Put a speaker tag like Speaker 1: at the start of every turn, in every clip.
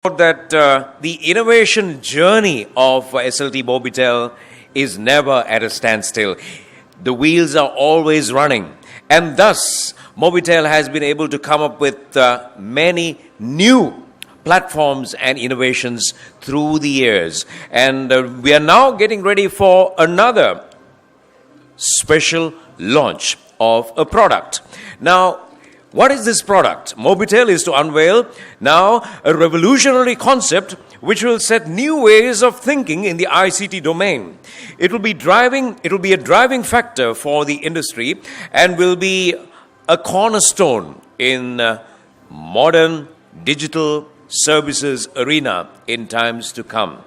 Speaker 1: that the innovation journey of SLT Mobitel is never at a standstill. The wheels are always running, and thus Mobitel has been able to come up with many new platforms and innovations through the years. And we are now getting ready for another special launch of a product. Now, what is this product? Mobitel is to unveil now a revolutionary concept which will set new ways of thinking in the ICT domain. It will be a driving factor for the industry and will be a cornerstone in modern digital services arena in times to come.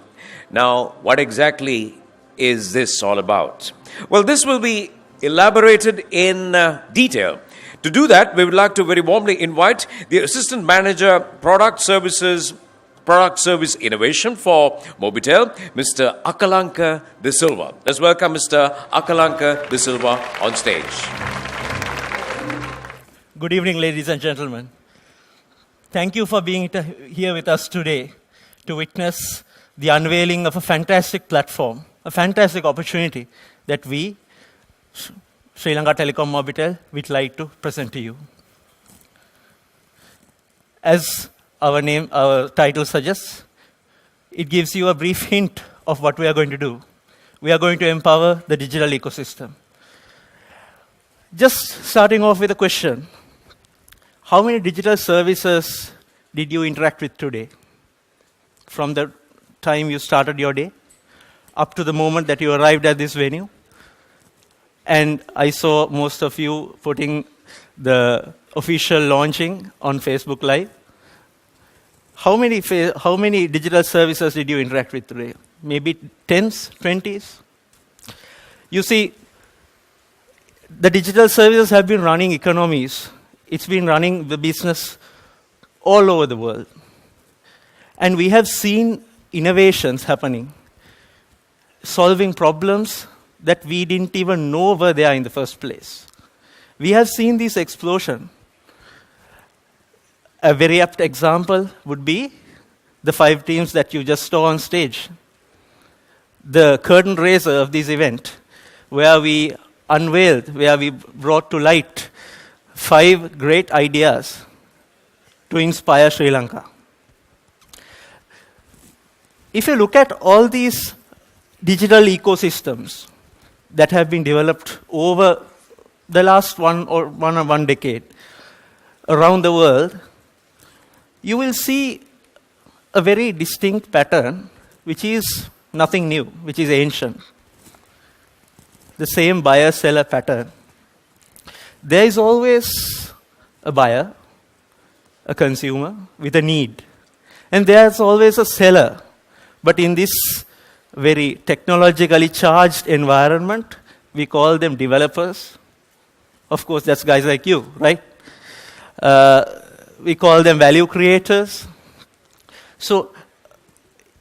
Speaker 1: Now, what exactly is this all about? Well, this will be elaborated in detail. To do that, we would like to very warmly invite the Assistant Manager, Product Service Innovation for Mobitel, Mr. Akalanka de Silva. Let's welcome Mr. Akalanka de Silva on stage.
Speaker 2: Good evening, ladies and gentlemen. Thank you for being here with us today to witness the unveiling of a fantastic platform, a fantastic opportunity that we, Sri Lanka Telecom Mobitel, would like to present to you. As our title suggests, it gives you a brief hint of what we are going to do. We are going to empower the digital ecosystem. Just starting off with a question. How many digital services did you interact with today? From the time you started your day up to the moment that you arrived at this venue? And I saw most of you putting the official launching on Facebook Live. How many digital services did you interact with today? Maybe 10s, 20s? You see, the digital services have been running economies. It's been running the business all over the world. And we have seen innovations happening, solving problems that we didn't even know were there in the first place. We have seen this explosion. A very apt example would be the 5 teams that you just saw on stage. The curtain raiser of this event, where we brought to light 5 great ideas to inspire Sri Lanka. If you look at all these digital ecosystems that have been developed over the last one decade around the world, you will see a very distinct pattern, which is nothing new, which is ancient. The same buyer-seller pattern. There is always a buyer, a consumer, with a need. And there's always a seller. But in this very technologically charged environment, we call them developers. Of course, that's guys like you, right? We call them value creators. So,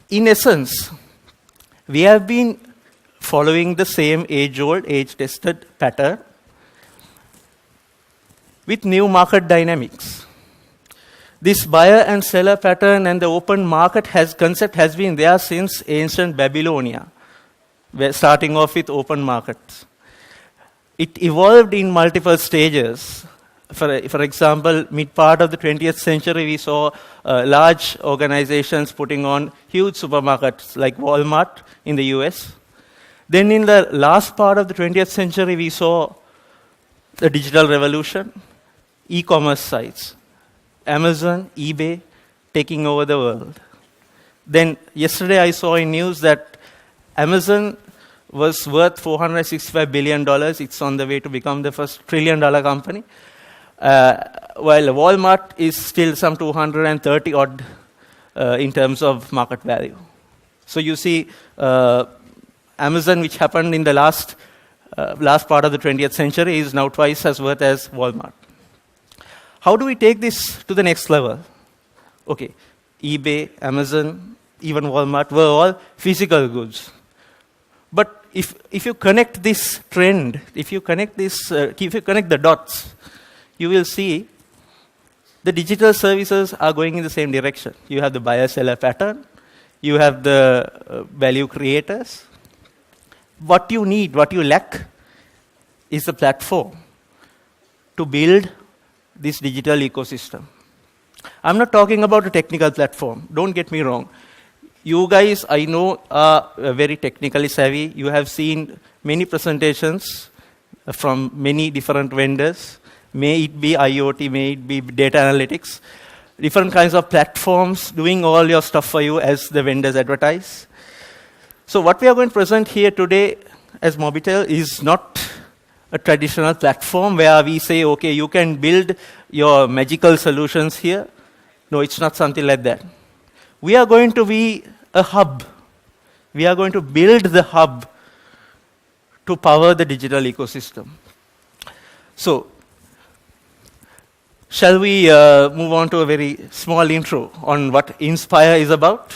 Speaker 2: in essence, we have been following the same age-old, age-tested pattern with new market dynamics. This buyer and seller pattern and the open market concept has been there since ancient Babylonia, starting off with open markets. It evolved in multiple stages. For example, mid-part of the 20th century, we saw large organizations putting on huge supermarkets like Walmart in the US. Then in the last part of the 20th century, we saw the digital revolution, e-commerce sites. Amazon, eBay, taking over the world. Then yesterday I saw in news that Amazon was worth $465 billion. It's on the way to become the first $1 trillion company. While Walmart is still some 230 odd in terms of market value. So you see, Amazon, which happened in the last part of the 20th century, is now twice as worth as Walmart. How do we take this to the next level? Okay, eBay, Amazon, even Walmart were all physical goods. But if you connect this trend, if you connect the dots, you will see The digital services are going in the same direction. You have the buyer-seller pattern. You have the value creators. What you need, what you lack, is a platform to build this digital ecosystem. I'm not talking about a technical platform. Don't get me wrong. You guys, I know, are very technically savvy. You have seen many presentations from many different vendors. May it be IoT, may it be data analytics. Different kinds of platforms doing all your stuff for you as the vendors advertise. So what we are going to present here today as Mobitel is not a traditional platform where we say, okay, you can build your magical solutions here. No, it's not something like that. We are going to be a hub. We are going to build the hub to power the digital ecosystem. So, shall we move on to a very small intro on what Inzpire is about?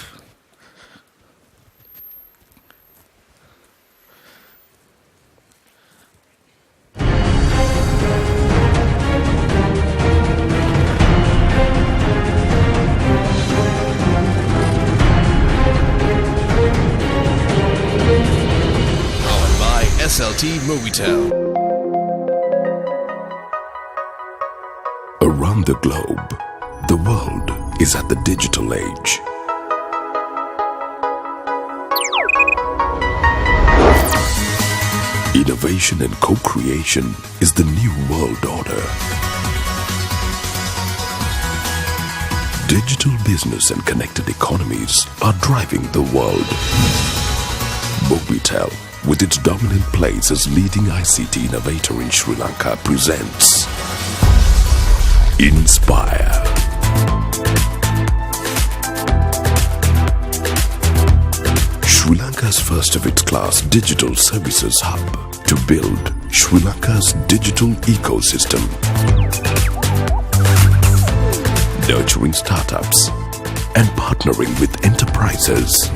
Speaker 3: SLT Mobitel.
Speaker 4: Around the globe, the world is at the digital age. Innovation and co-creation is the new world order. Digital business and connected economies are driving the world. Mobitel, with its dominant place as leading ICT innovator in Sri Lanka, presents Inzpire. Sri Lanka's first of its class digital services hub to build Sri Lanka's digital ecosystem. Nurturing startups and partnering with enterprises.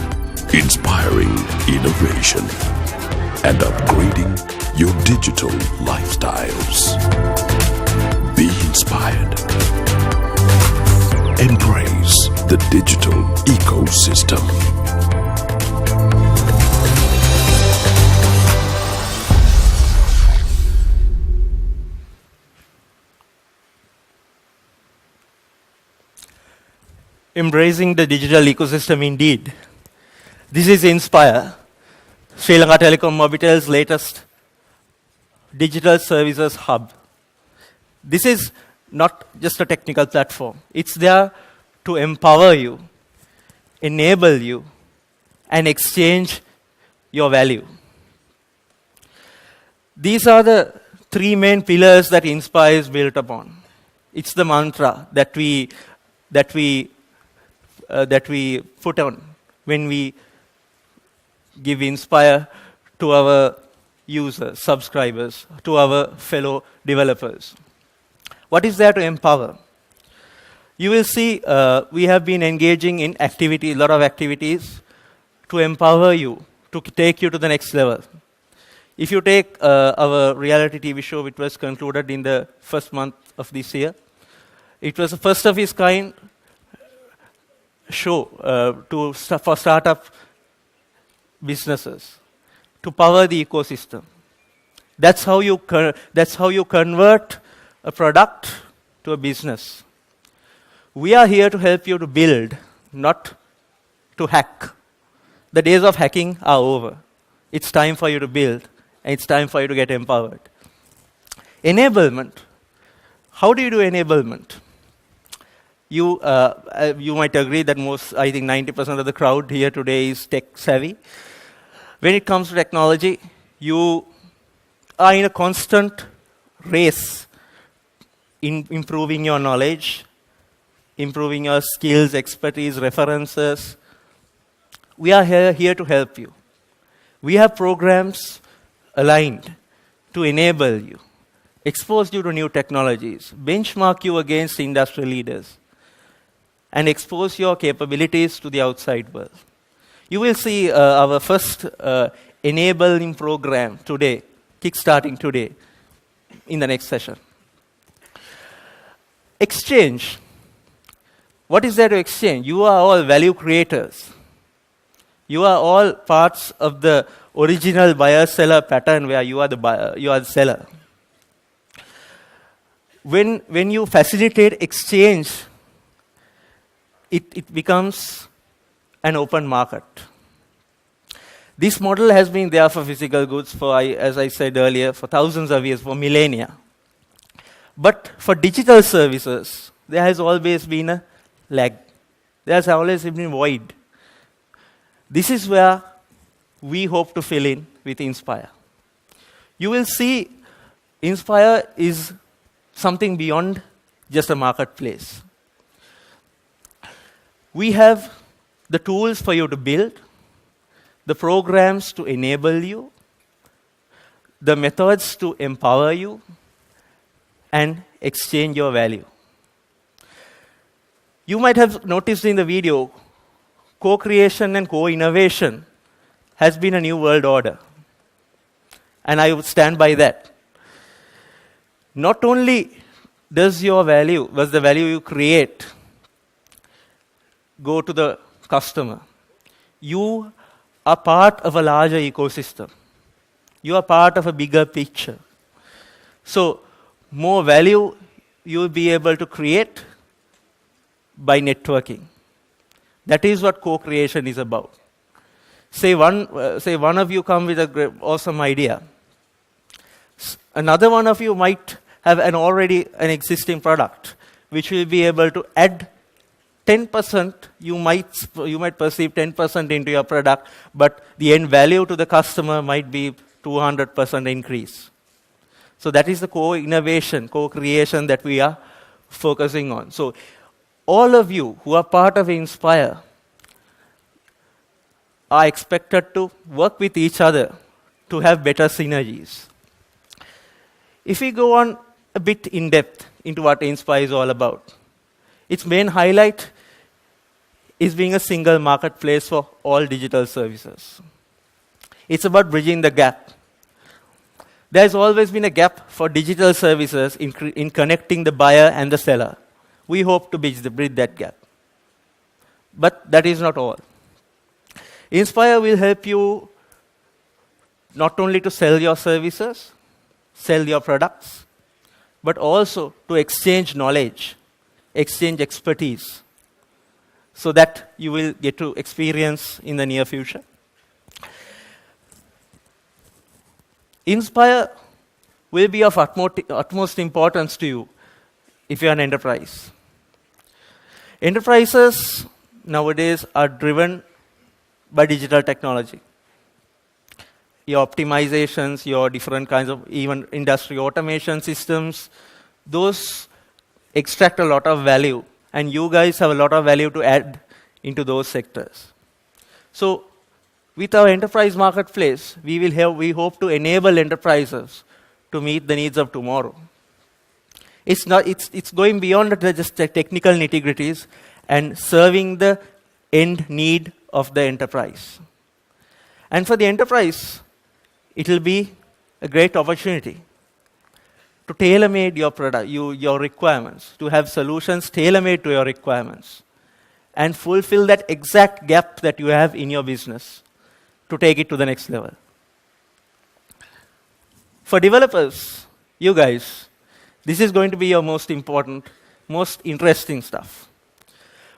Speaker 4: Inspiring innovation and upgrading your digital lifestyles. Be inspired. Embrace the digital ecosystem.
Speaker 2: Embracing the digital ecosystem indeed. This is Inzpire, Sri Lanka Telecom Mobitel's latest digital services hub. This is not just a technical platform. It's there to empower you, enable you, and exchange your value. These are the three main pillars that Inzpire is built upon. It's the mantra that we put on when we give Inzpire to our users, subscribers, to our fellow developers. What is there to empower? You will see we have been engaging in a lot of activities to empower you, to take you to the next level. If you take our reality TV show, which was concluded in the first month of this year, it was the first of its kind show for startup businesses to power the ecosystem. That's how you convert a product to a business. We are here to help you to build, not to hack. The days of hacking are over. It's time for you to build, and it's time for you to get empowered. Enablement. How do you do enablement? You might agree that I think 90% of the crowd here today is tech savvy. When it comes to technology, you are in a constant race in improving your knowledge, improving your skills, expertise, references. We are here to help you. We have programs aligned to enable you, expose you to new technologies, benchmark you against industry leaders, and expose your capabilities to the outside world. You will see our first enabling program today, kickstarting today, in the next session. Exchange. What is there to exchange? You are all value creators. You are all parts of the original buyer-seller pattern where you are the buyer, you are the seller. When you facilitate exchange, it becomes an open market. This model has been there for physical goods for, as I said earlier, for thousands of years, for millennia. But for digital services, there has always been a lag. There has always been a void. This is where we hope to fill in with Inzpire. You will see Inzpire is something beyond just a marketplace. We have the tools for you to build, the programs to enable you, the methods to empower you, and exchange your value. You might have noticed in the video, co-creation and co-innovation has been a new world order. And I would stand by that. Not only does the value you create, go to the customer, you are part of a larger ecosystem. You are part of a bigger picture. So, more value you will be able to create by networking. That is what co-creation is about. Say one of you come with an awesome idea. Another one of you might have an existing product, which will be able to add 10%. You might perceive 10% into your product, but the end value to the customer might be 200% increase. So that is the co-innovation, co-creation that we are focusing on. So all of you who are part of Inzpire are expected to work with each other to have better synergies. If we go on a bit in depth into what Inzpire is all about, its main highlight is being a single marketplace for all digital services. It's about bridging the gap. There's always been a gap for digital services in connecting the buyer and the seller. We hope to bridge that gap. But that is not all. Inzpire will help you not only to sell your services, sell your products, but also to exchange knowledge, exchange expertise, so that you will get to experience in the near future. Inzpire will be of utmost importance to you if you're an enterprise. Enterprises nowadays are driven by digital technology. Your optimizations, your different kinds of even industry automation systems, those extract a lot of value, and you guys have a lot of value to add into those sectors. So, with our enterprise marketplace, we hope to enable enterprises to meet the needs of tomorrow. It's going beyond just the technical nitty-gritties and serving the end need of the enterprise. And for the enterprise, it will be a great opportunity to tailor-made your product, your requirements, to have solutions tailor-made to your requirements, and fulfill that exact gap that you have in your business to take it to the next level. For developers, you guys, this is going to be your most important, most interesting stuff.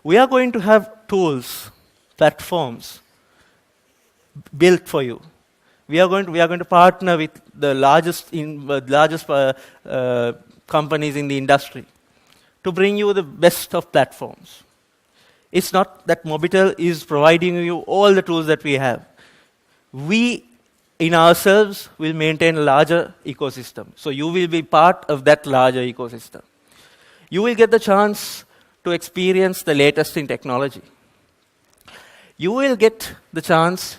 Speaker 2: We are going to have tools, platforms built for you. We are going to partner with the largest companies in the industry to bring you the best of platforms. It's not that Mobitel is providing you all the tools that we have. We, in ourselves, will maintain a larger ecosystem. So you will be part of that larger ecosystem. You will get the chance to experience the latest in technology. You will get the chance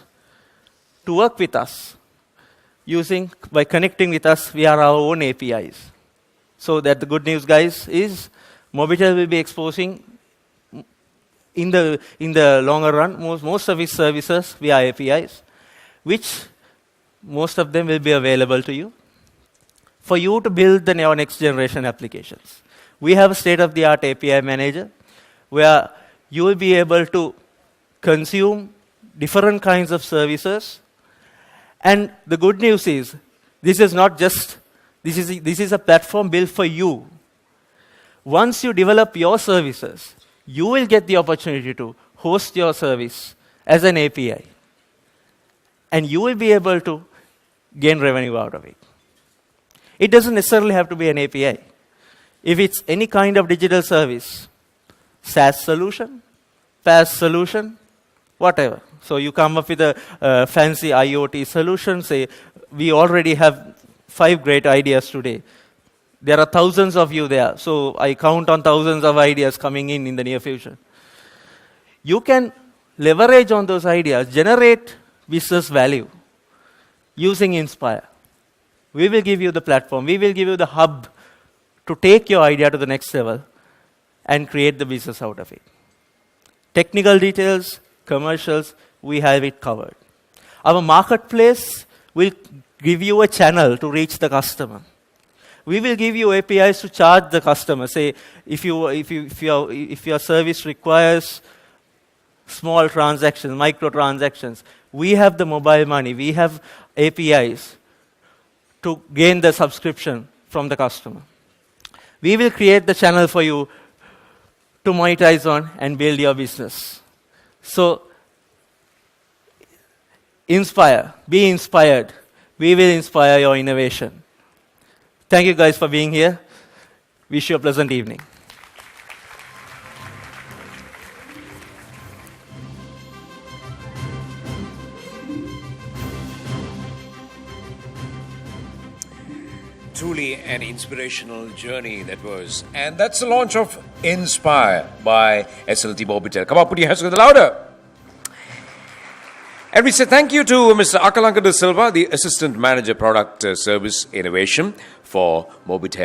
Speaker 2: to work with us by connecting with us via our own APIs. So that the good news, guys, is Mobitel will be exposing in the longer run most of its services via APIs, which most of them will be available to you for you to build your next generation applications. We have a state-of-the-art API manager where you will be able to consume different kinds of services. And the good news is, this is not just, this is a platform built for you. Once you develop your services, you will get the opportunity to host your service as an API. And you will be able to gain revenue out of it. It doesn't necessarily have to be an API. If it's any kind of digital service, SaaS solution, PaaS solution, whatever. So you come up with a fancy IoT solution, say, we already have 5 great ideas today. There are thousands of you there, so I count on thousands of ideas coming in the near future. You can leverage on those ideas, generate business value using Inzpire. We will give you the platform, we will give you the hub to take your idea to the next level and create the business out of it. Technical details, commercials, we have it covered. Our marketplace will give you a channel to reach the customer. We will give you APIs to charge the customer. Say, if your service requires small transactions, micro transactions, we have the mobile money, we have APIs to gain the subscription from the customer. We will create the channel for you to monetize on and build your business. So, inspire, be inspired. We will inspire your innovation. Thank you guys for being here. Wish you a pleasant evening.
Speaker 1: Truly an inspirational journey that was. And that's the launch of Inzpire by SLT Mobitel. Come on, put your hands together louder. And we say thank you to Mr. Akalanka de Silva, the Assistant Manager Product Service Innovation for Mobitel.